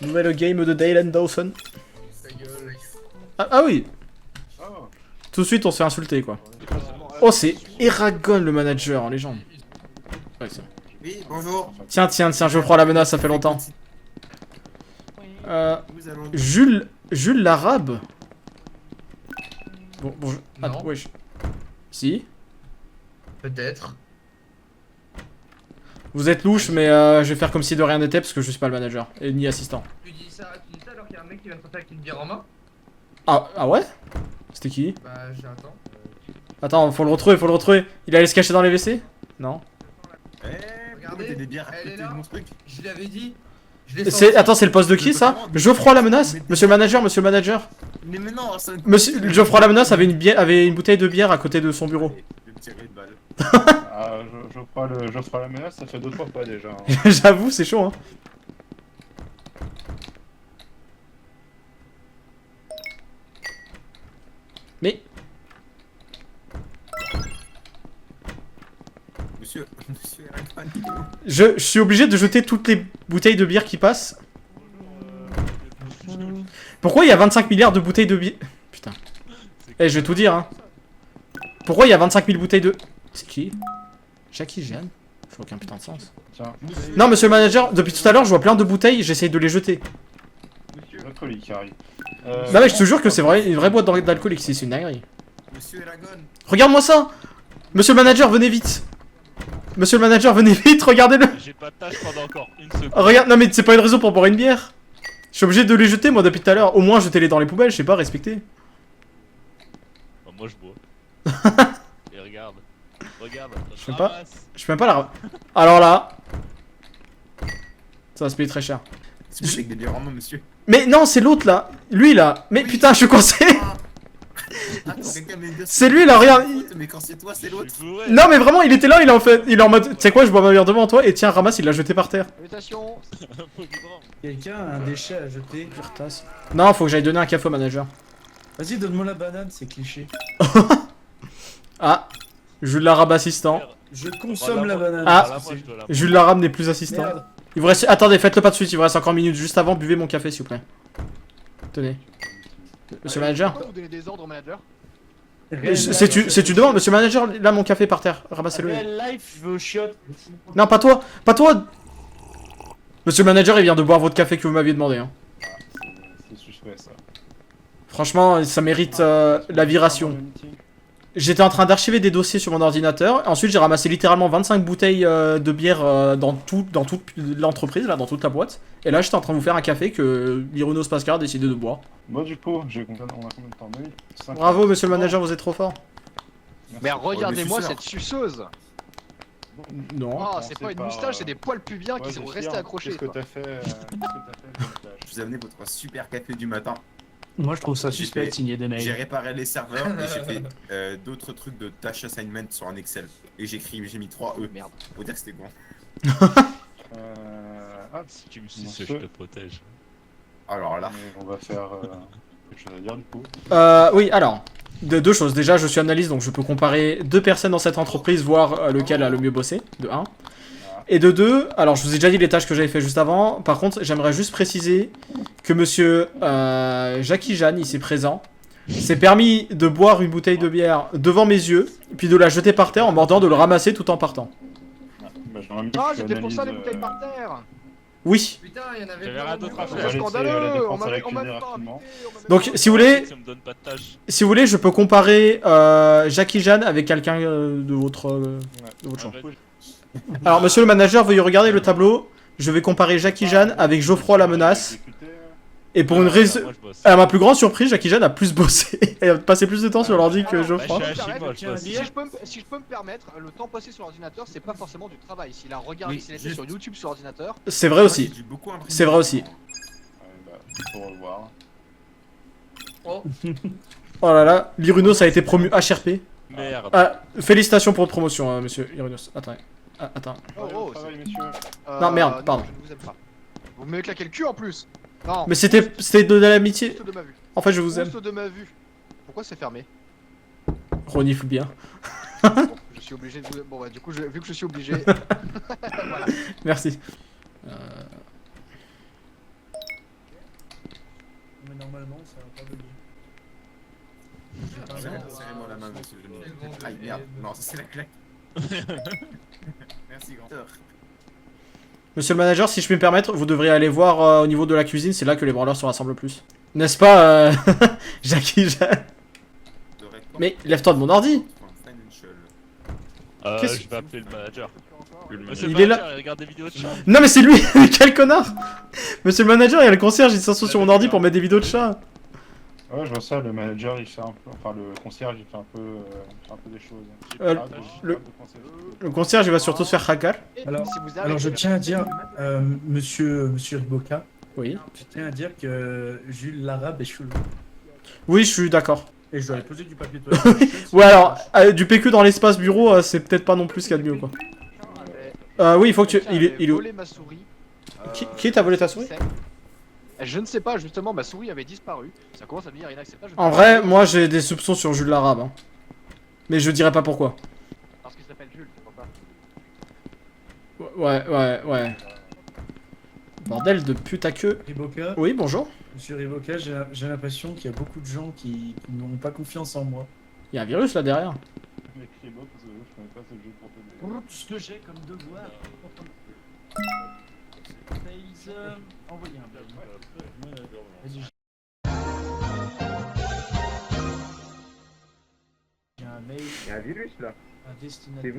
Nouvelle game de Dalen Dawson. Ta gueule. Ah oui. Oh. Tout de suite on se fait insulter quoi. Oh c'est Eragon le manager en légende. Ouais, c'est... Oui, bonjour. Tiens, je prends la menace, ça fait longtemps. Nous allons... Jules l'arabe. Bon, Non. wesh. Si. Peut-être. Vous êtes louche, mais je vais faire comme si de rien n'était parce que je suis pas le manager et ni assistant. Tu dis ça alors qu'il y a un mec qui vient de sortir avec une bière en main? Ah ouais? C'était qui? Bah j'attends. Attends, faut le retrouver. Il allait se cacher dans les WC? Non. Regardez, t'as des bières à elle est côté là. de mon truc. Je l'avais dit. Je l'ai sorti. Attends, c'est le poste de qui ça? Geoffroy la menace? Monsieur le manager. Mais non, ça... Monsieur Geoffroy la menace avait une bouteille de bière à côté de son bureau. Je vais me tirer une balle. Ah, je ferai la menace, ça fait 2-3 fois déjà. Hein. J'avoue, c'est chaud hein. Mais Monsieur Eragon, il est où? je suis obligé de jeter toutes les bouteilles de bière qui passent. Pourquoi il y a 25 milliards de bouteilles de bière? Putain. Eh, je vais tout dire hein. Pourquoi il y a 25 000 bouteilles de... C'est qui? Jackie Jeanne? Ça fait aucun putain de sens. Tiens, Non, monsieur le manager, depuis tout à l'heure, je vois plein de bouteilles, j'essaye de les jeter. l'alcoolique qui arrive. Non mais je te jure que c'est vrai, une vraie boîte d'alcool ici, c'est une dinguerie. Monsieur Eragon. Regarde-moi ça! Monsieur le manager, venez vite! Monsieur le manager, venez vite, regardez-le! J'ai pas de tâche pendant encore une seconde. Regarde, non mais c'est pas une raison pour boire une bière! Je suis obligé de les jeter moi depuis tout à l'heure, au moins jetez-les dans les poubelles, je sais pas, respectez. Bah, moi je bois. Et regarde. Je sais pas. Je peux même pas la... Alors là... Ça va se payer très cher. C'est avec des bières en main, monsieur. Mais non, c'est l'autre là! Lui là! Mais Oui. putain, je suis coincé! Attends, quelqu'un met une bière. C'est lui là, regarde! Mais quand c'est toi, c'est l'autre. Non mais vraiment, il était là, il est en fait... Il est en mode... Tu sais quoi, je bois ma bière devant toi, et tiens, ramasse, il l'a jeté par terre. Salutations. Quelqu'un a un déchet à jeter. Non, faut que j'aille donner un café au manager. Vas-y, donne-moi la banane, c'est cliché. Ah, Jules l'arabe assistant. Je consomme la banane. Ah. Voilà, moi, je dois la Jules l'arabe n'est plus assistant. Merde. Il vous reste... Attendez, faites-le pas de suite, il vous reste encore une minute. Juste avant, buvez mon café s'il vous plaît. Tenez. Monsieur le manager. Pourquoi vous donnez des ordres au manager? C'est tu demandes, monsieur le manager, là mon café par terre, ramassez-le. Real life, je vais au chiottes. Non, pas toi, pas toi. Monsieur le manager, il vient de boire votre café que vous m'aviez demandé. Hein. C'est suspect ça. Franchement, ça mérite la viration. J'étais en train d'archiver des dossiers sur mon ordinateur. Ensuite, j'ai ramassé littéralement 25 bouteilles de bière dans toute l'entreprise, là, dans toute la boîte. Et là, j'étais en train de vous faire un café que Lirunos Pascal a décidé de boire. Moi du coup, on a combien de temps? Oui, 5 Bravo, monsieur le manager, vous êtes trop fort. Mais regardez-moi suceur. cette suceuse. Non. Oh, c'est pas une moustache, c'est des poils pubiens qui sont restés accrochés. Qu'est-ce que quoi. t'as fait Je vous ai amené votre super café du matin. Moi, je trouve ça J'ai suspect fait- de signer des J'ai mails. réparé les serveurs et j'ai fait d'autres trucs de tâches assignment sur un Excel. Et j'ai mis 3 E. Merde. Faut dire que c'était bon. Ah, Si tu me suces, Monsieur. je te protège. Alors là. on va faire quelque chose à dire du coup. Oui, alors, deux choses. Déjà, je suis analyste, donc je peux comparer deux personnes dans cette entreprise, voir lequel a le mieux bossé, de 1. Et de 2, alors je vous ai déjà dit les tâches que j'avais fait juste avant. Par contre, j'aimerais juste préciser que monsieur Jackie Jeanne, ici présent, s'est permis de boire une bouteille de bière devant mes yeux, puis de la jeter par terre en mordant de le ramasser tout en partant. Bah, je demande Ah, que tu c'était pour ça les analyses, bouteilles par terre. Oui. Putain, il y en avait J'avais plein rien dans d'autre le à on faire. va C'est laisser scandaleux. la On dépense à la m'avait cuisine pas rapidement. invité. Donc, si vous voulez, Ça me donne pas de tâche. si vous voulez, je peux comparer Jackie Jeanne avec quelqu'un de votre genre. Alors, monsieur le manager, veuillez regarder le tableau. Je vais comparer Jackie Jeanne avec Geoffroy la menace. Et pour une raison... Moi, je bosse. À ma plus grande surprise, Jackie Jeanne a plus bossé. Elle a passé plus de temps sur l'ordi que Alors, Geoffroy. Bah, je suis Hachimol, je bosse. Si je peux me permettre, le temps passé sur l'ordinateur, c'est pas forcément du travail. S'il a regardé, Oui, s'il était juste- sur YouTube sur l'ordinateur, C'est vrai aussi. J'ai beaucoup imprimé. C'est vrai aussi. Faut revoir. Oh, Oh là là, Lirunos a été promu HRP. Merde. Ah, félicitations pour votre promotion, monsieur Lirunos. Attends. Ah, attends. oh, Travail, messieurs. Non, merde, pardon. Je ne vous aime pas. Vous me claquez le cul en plus. Non. Mais c'était de l'amitié. Juste de ma vue. En fait, je vous aime. Juste de ma vue. Pourquoi c'est fermé? Renifle bien. Bon, je suis obligé de vous... Bon bah du coup, vu que je suis obligé... voilà. Merci. mais normalement ça va pas bugger. Serrez-moi la main, monsieur. Aïe, merde. Non, ça c'est la claque. Merci, grand. Monsieur le manager, si je puis me permettre, vous devriez aller voir au niveau de la cuisine, c'est là que les branleurs se rassemblent le plus. N'est-ce pas, Jackie Mais lève-toi de mon ordi. Qu'est-ce- Je vais appeler le manager. Le Monsieur Il le est là. manager, il regarde des vidéos de chat. Non mais c'est lui, quel connard. Monsieur le manager, il y a le concierge, il s'assoit sur mon ordi pour mettre des vidéos de chat. Ouais, je vois ça, le manager il fait un peu. Enfin, le concierge il fait un peu des choses. Euh, Ah, le- de concierge. Le concierge, il va surtout se faire hacker. Et Alors- si vous Alors arrêtez je de- tiens à dire, monsieur Riboka, Oui. je tiens à dire que Jules l'arabe est chelou. Oui, je suis d'accord. Et je dois aller poser du papier de toilette. Ouais, alors, du PQ dans l'espace bureau, c'est peut-être pas non plus ce qu'il y a de mieux, quoi. Oui, il faut que tu... Quelqu'un Il est avait où volé ma souris. Qui t'a volé ta souris? Je ne sais pas, justement, ma souris avait disparu. Ça commence à devenir inacceptable. je ne En sais vrai, pas. moi j'ai des soupçons sur Jules l'Arabe. Hein. Mais je dirais pas pourquoi. Parce qu'il s'appelle Jules, c'est pour ça. Ouais. Bordel de pute à queue. Riboka, Oui, bonjour. monsieur Riboka, j'ai l'impression qu'il y a beaucoup de gens qui n'ont pas confiance en moi. Il y a un virus là derrière. Mais écris-moi parce que je connais pas ce jeu pour te dire. Pour tout ce que j'ai comme devoir. Envoyez un mail. Vas-y. J'ai un mail, Il y a un virus là. un destinataire.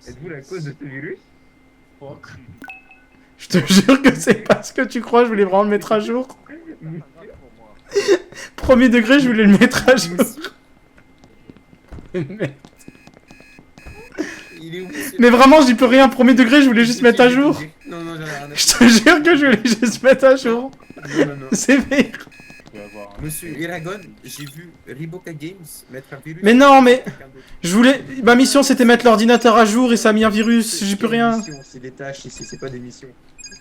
C'est vous Êtes-vous la cause de ce virus? Fuck. Je te jure que c'est pas ce que tu crois, je voulais vraiment le mettre à jour. Premier degré, je voulais le mettre à jour. Mais Il est où, monsieur? mais vraiment, j'y peux rien. Premier degré, je voulais juste mettre à jour. Non, j'en ai rien à Je te jure que je voulais juste mettre à jour. Non. C'est vrai. Tu vas voir. Monsieur Eragon, j'ai vu Riboka Games mettre un virus. Mais non, mais je voulais. Ma mission c'était mettre l'ordinateur à jour et ça a mis un virus. J'y peux rien. C'est des tâches ici, c'est pas des missions.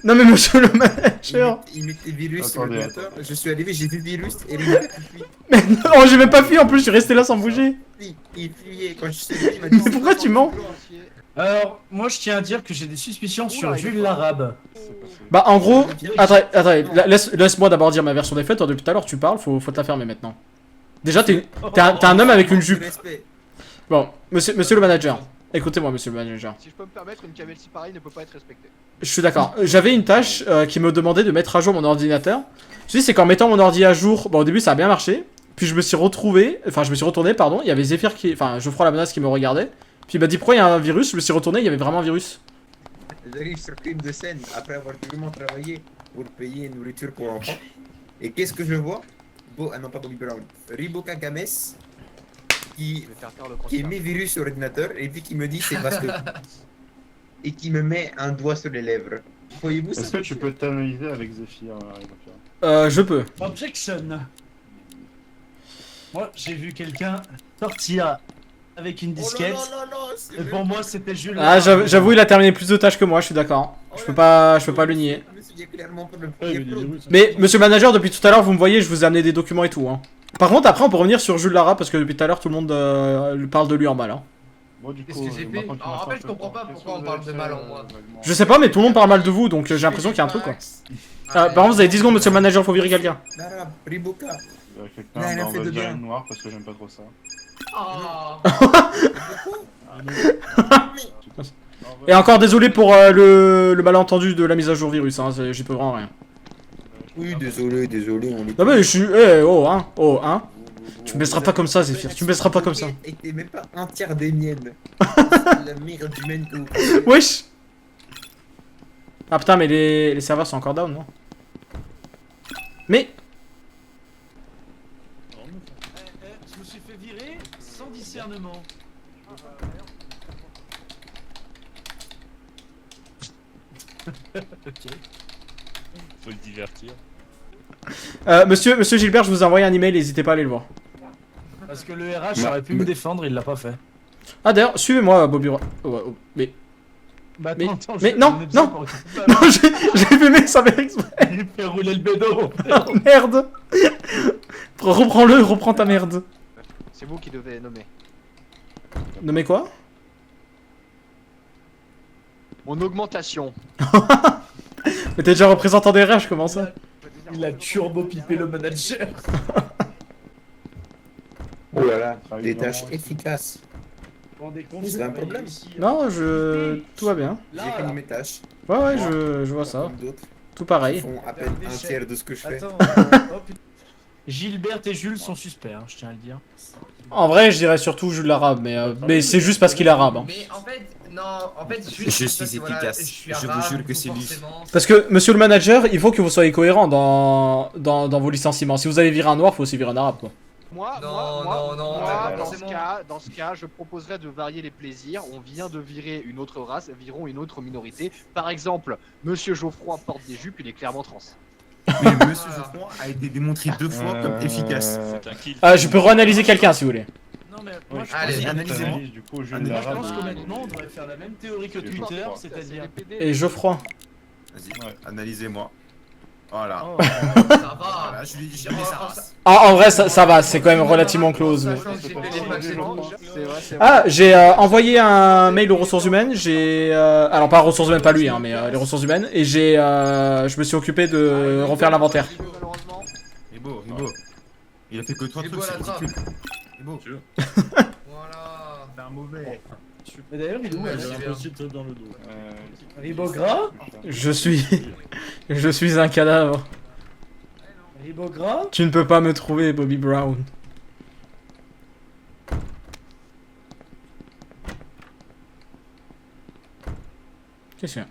Non, mais monsieur le manager. Il mettait virus sur Attendez, l'ordinateur. Je suis arrivé, j'ai vu virus et Riboka qui fuit. Mais non, j'ai même pas fui en plus, je suis resté là sans bouger. Il fuyait. Quand je suis arrivé, il m'a dit. Mais pourquoi tu mens? Alors, moi je tiens à dire que j'ai des suspicions sur Jules l'arabe. C'est passé. Bah, en gros. Attendez, laisse-moi d'abord dire ma version des faits. Toi, depuis tout à l'heure, tu parles, faut te la fermer maintenant. Déjà, t'es un homme avec une jupe. Respect. Bon, monsieur le manager. Écoutez-moi, monsieur le manager. Si je peux me permettre, une cavelle si pareille ne peut pas être respectée. Je suis d'accord. J'avais une tâche qui me demandait de mettre à jour mon ordinateur. Je dis, c'est qu'en mettant mon ordi à jour, bon, au début ça a bien marché. Puis je me suis retourné, pardon. Il y avait Zephyr qui. Enfin, Geoffroy la menace qui me regardait. Puis il m'a dit, pourquoi il y a un virus? Je me suis retourné, il y avait vraiment un virus. J'arrive sur crime de scène après avoir durement travaillé pour payer une nourriture pour enfants. Et qu'est-ce que je vois? Ah non, pas Bobby Brown. Riboka Games qui Je vais faire taire le qui concierge. met virus sur l'ordinateur et puis qui me dit c'est parce que. Et qui me met un doigt sur les lèvres. Voyez-vous ça? Est-ce que tu peux t'analyser avec Zephyr Riboka? Je peux. Objection. Moi j'ai vu quelqu'un sortir avec une disquette. Oh là là là, c'est Et pour moi c'était Jules Ah, l'arabe. j'avoue, il a terminé plus de tâches que moi, je suis d'accord. Je peux pas le nier. Monsieur, il y a clairement pas de- Ouais, il y a mais des pas de- virus. Mais monsieur le manager, depuis tout à l'heure, vous me voyez, je vous ai amené des documents et tout. Hein. Par contre, après, on peut revenir sur Jules Lara parce que depuis tout à l'heure, tout le monde parle de lui en mal. Hein. Bon, du Qu'est-ce coup, que j'ai fait maintenant que tu En m'as fait, sorti je comprends le pas point, pourquoi on qu'est-ce que parle vous de avez mal fait, en moi. vaguement Je sais pas, mais tout le monde parle mal de vous, donc j'ai l'impression qu'il y a un truc quoi. Par contre, vous avez 10 secondes, monsieur le manager, faut virer quelqu'un. L'arabe, Riboka. Il y a Il a quelqu'un rien dans fait de votre bien. diamant noir parce que j'aime pas trop ça. Ah. Et encore désolé pour le malentendu de la mise à jour virus, hein, j'y peux vraiment rien. Oui, désolé, on est. Non mais je suis... hein. Tu me baisseras pas comme ça, Zephyr, tu me baisseras pas comme ça. Et t'es même pas un tiers des miennes. La merde humaine que vous. Wesh. Ah putain, mais les serveurs sont encore down, non? Mais... Je me suis fait virer sans discernement. Faut le divertir. Monsieur Gilbert, je vous ai envoyé un email, n'hésitez pas à aller le voir. Parce que le RH aurait pu me défendre, il l'a pas fait. Ah d'ailleurs, suivez-moi, Bobby... mais... Bah Mais- attends, mais je- non, on est besoin non. pour- Non, j'ai filmé sans faire exprès. Il fait rouler le bédo. Oh merde. Reprends-le, reprends ta merde. C'est vous qui devez nommer. Nommez quoi? Mon augmentation. Mais t'es déjà représentant des RH, comment ça? Il a turbo pipé le manager. Oh là là, Ça arrive des vraiment, tâches ouais. efficaces. Vous vous rendez compte, C'est un j'aurais problème. réussi, Non, tout va bien. Là, J'ai fini là. mes tâches. Ouais, je vois ça. Comme d'autres Tout qui pareil. font à peine un tiers de ce que je fais. Attends, oh, putain. Gilbert et Jules sont suspects, hein, je tiens à le dire. En vrai, je dirais surtout Jules l'arabe, mais c'est juste parce qu'il est arabe. Hein. Mais en fait, non, en fait, juste Je parce suis que, voilà, efficace. je suis Je vous arabe, jure que donc c'est lui. forcément, Parce que, monsieur le manager, il faut que vous soyez cohérent dans vos licenciements. Si vous avez viré un noir, faut aussi virer un arabe, quoi. Moi, Non, moi, non, moi, pas dans forcément. dans ce cas, je proposerais de varier les plaisirs. On vient de virer une autre race, virons une autre minorité. Par exemple, Monsieur Geoffroy porte des jupes, il est clairement trans. Mais Monsieur Geoffroy a été démontré 2 fois comme efficace. C'est un kill. Je peux reanalyser quelqu'un si vous voulez. Non mais Oui, moi je Allez, pense, analysez-moi. Du coup, Jules Analysez-moi. je l'arabe. pense qu'honnêtement on devrait faire la même théorie que Twitter, c'est-à-dire... Et Geoffroy. Vas-y, Ouais. analysez-moi. Voilà. Oh, Ça va. Voilà, je lui ai dit jamais sa race. Ah, en vrai, ça va, c'est quand même relativement close. Mais... Sachant que j'ai fait les packs, c'est bon. C'est vrai, c'est vrai. Ah, j'ai envoyé un mail aux ressources humaines. Alors pas aux ressources humaines, pas lui, hein, mais les ressources humaines. Et je me suis occupé de refaire l'inventaire. Malheureusement. Ribo. Il a fait que 3 Ribo trucs, à c'est la trappe. ridicule. Ribo. Voilà. C'est un mauvais. mais d'ailleurs il est où Ouais, là j'ai bien. dans le dos. Euh, Ribo gras Je suis un cadavre. Ribo gras. Tu ne peux pas me trouver, Bobby Brown. Qu'est-ce qu'il y a?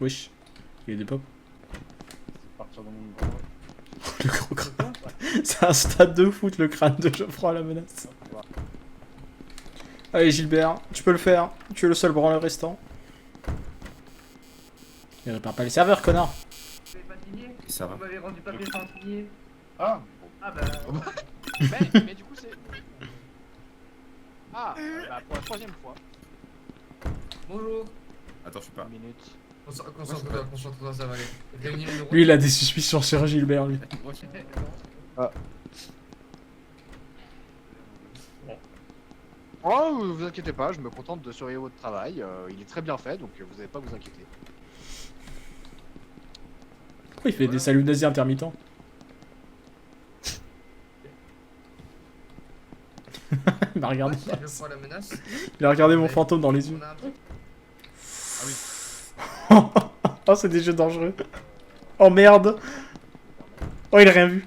Wesh. Il y a des pop. partir dans mon bras. Le gros crâne. C'est un stade de foot, le crâne de Geoffroy à la menace. Allez, Gilbert, tu peux le faire. Tu es le seul branleur restant. Il répare pas les serveurs, connard. Vous avez pas signé? Ça va. Vous m'avez rendu papier sans signer. Ah, Ah bah. Mais du coup, c'est. Ah, bah, pour la 3ème fois. Bonjour. Attends, je suis pas. Une minute. Concentre-toi, ça va aller. Réunis les Lui, il a des suspicions sur Gilbert, lui. Oh, vous inquiétez pas, je me contente de surveiller votre travail. Il est très bien fait, donc vous n'avez pas à vous inquiéter. Pourquoi il fait des saluts nazis intermittents? Il m'a regardé. Je prends la menace. Il a regardé mon fantôme dans les yeux. On a un truc. Oh, c'est des jeux dangereux. Oh merde. Oh, il a rien vu.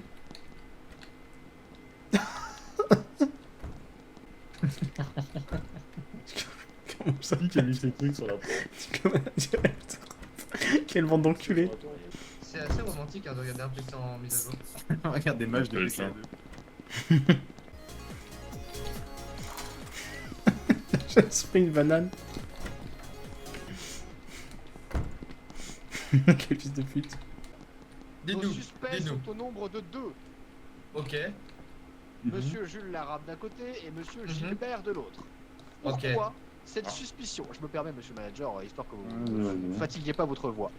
Comment ça? Qui a mis ses trucs sur la porte? Quelle bande d'enculés. C'est assez romantique hein, de regarder un PC en mise à jour. Regarde des matchs de Ouais, PC2. J'ai pris une banane. Quel fils de pute. Nos Dis-nous, suspects dis-nous. sont au nombre de 2. Ok, Monsieur Jules Larabe d'un côté et Monsieur Gilbert de l'autre. Ok. Pourquoi cette suspicion? Je me permets, Monsieur le Manager, histoire que vous vas-y, ne vas-y. fatiguiez pas votre voix.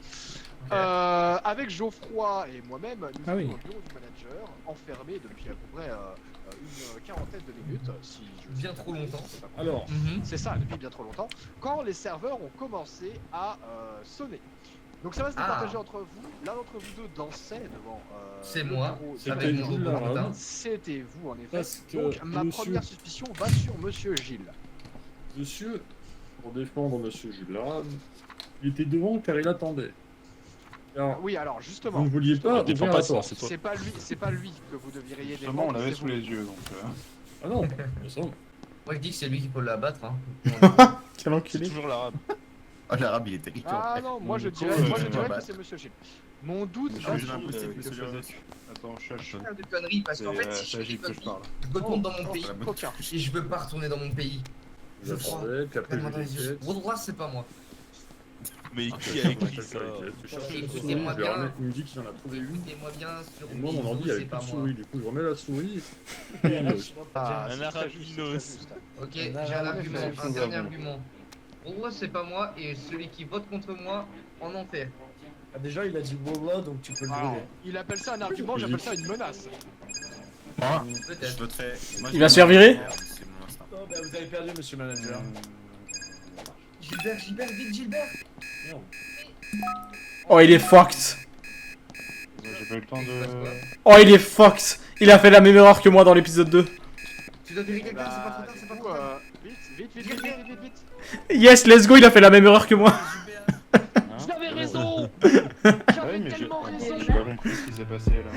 ok. Avec Geoffroy et moi-même, nous Ah sommes oui. au bureau du manager, enfermés depuis à peu près une quarantaine de minutes, si je Bien trop longtemps. c'est pas Alors, Mhm. C'est ça, depuis bien trop longtemps, quand les serveurs ont commencé à sonner. Donc ça va se départager entre vous. L'un d'entre vous deux dansait devant C'est le moi, bureau c'est du avec Jules mon manager. Larabe. Bourdin. C'était vous en effet. Parce que Donc ma monsieur- première suspicion va sur Monsieur Gilles. monsieur, pour défendre monsieur Jules Larabe, il était devant car il attendait. Alors, Oui, alors vous justement, ne vouliez pas Défends ouvrir pas la ça, porte. c'est toi. c'est pas lui que vous devriez Justement, on défendre, l'avait c'est sous vous. les yeux, donc... Ah non, mais ça, Moi je dis que c'est lui qu'il faut l'abattre. Hein. Quel C'est enculé. toujours l'arabe. Oh, l'arabe, il est terrible. Ah non, moi je Du coup, dirais, je que vais c'est Monsieur Gilles. Mon doute Je va suis sur impossible, Monsieur monsieur Gilles. Attends, cherche. Faire de conneries parce C'est qu'en fait, si je c'est fais Agile des que je conneries, parle. je retourne dans mon pays Coquin. et je veux pas retourner dans mon pays. Je je crois. attendais, puis après Regarde-moi dans je les yeux. l'ai fait. Wallah, c'est pas moi. Mais qui a écrit ça? Je cherche une Écoutez-moi souris, je vais bien. remettre, il me dit qu'il en a trouvé une. Écoutez-moi bien sur Et moi, mon ordi c'est avait plus pas de moi. souris, du coup, je remets la souris. Et Ah, Un c'est arabe très juste, minos. c'est très juste. Ok, j'ai un argument, un dernier argument. Wallah, c'est pas moi et celui qui vote contre moi en enfer. Ah, déjà, il a dit Wallah, donc tu peux le Alors, brûler. il appelle ça un argument, j'appelle ça une menace. Moi, Peut-être. je voterais. Moi, Il va se faire virer? C'est mon instinct. Oh, bah, vous avez perdu, Monsieur le Manager. Gilbert, Gilbert, vite Gilbert. Oh, il est fucked. j'ai pas eu le temps de... Oh, il est Fox. Il a fait la même erreur que moi dans l'épisode 2. Tu dois virer quelqu'un, c'est pas trop tard, c'est pas trop tard. Vite. Yes, let's go, il a fait la même erreur que moi. J'avais raison. Ouais, J'avais mais tellement raison. j'ai pas compris ce qui s'est passé là.